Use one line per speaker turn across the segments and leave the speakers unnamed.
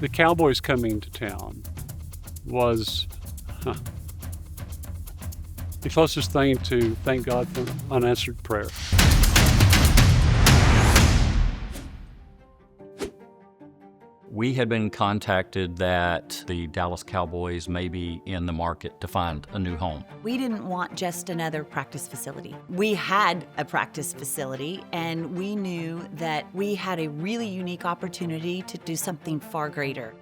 The Cowboys coming to town was the closest thing to thank God for unanswered prayer.
We had been contacted that the Dallas Cowboys may be in the market to find a new home.
We didn't want just another practice facility. We had a practice facility, and we knew that we had a really unique opportunity to do something far greater.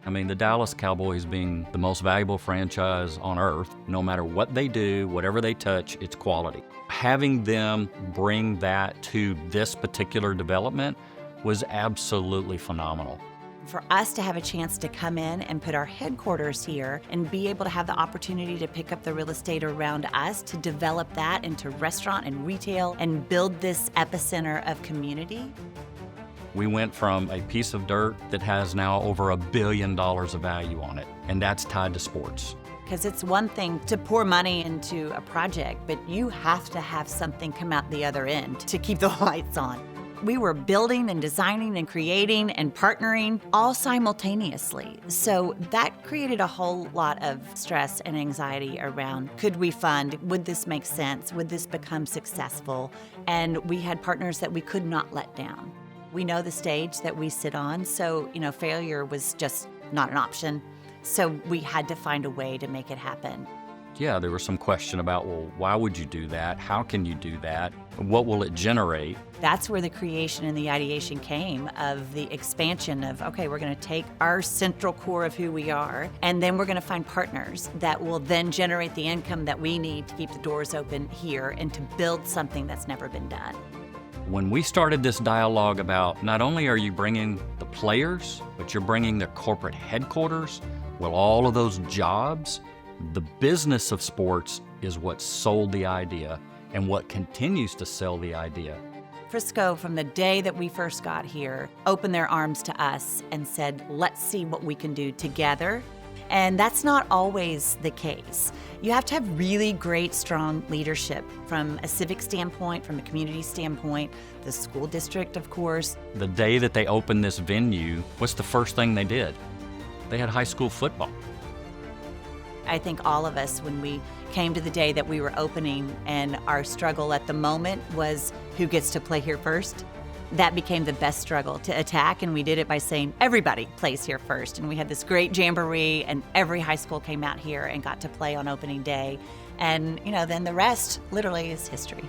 I mean, the Dallas Cowboys being the most valuable franchise on earth, no matter what they do, whatever they touch, it's quality. Having them bring that to this particular development was absolutely phenomenal.
For us to have a chance to come in and put our headquarters here and be able to have the opportunity to pick up the real estate around us to develop that into restaurant and retail and build this epicenter of community.
We went from a piece of dirt that has now over $1 billion of value on it, and that's tied to sports.
Because it's one thing to pour money into a project, but you have to have something come out the other end to keep the lights on. We were building and designing and creating and partnering all simultaneously. So that created a whole lot of stress and anxiety around, could we fund? Would this make sense? Would this become successful? And we had partners that we could not let down. We know the stage that we sit on, so failure was just not an option. So we had to find a way to make it happen.
Yeah, there was some question about, well, why would you do that? How can you do that? What will it generate?
That's where the creation and the ideation came of the expansion of, okay, we're going to take our central core of who we are, and then we're going to find partners that will then generate the income that we need to keep the doors open here and to build something that's never been done.
When we started this dialogue about not only are you bringing the players, but you're bringing their corporate headquarters, well, all of those jobs, the business of sports is what sold the idea and what continues to sell the idea.
Frisco, from the day that we first got here, opened their arms to us and said, let's see what we can do together. And that's not always the case. You have to have really great, strong leadership from a civic standpoint, from a community standpoint, the school district, of course.
The day that they opened this venue, what's the first thing they did? They had high school football.
I think all of us, when we came to the day that we were opening and our struggle at the moment was who gets to play here first, that became the best struggle to attack, and we did it by saying everybody plays here first. And we had this great jamboree, and every high school came out here and got to play on opening day. And then the rest literally is history.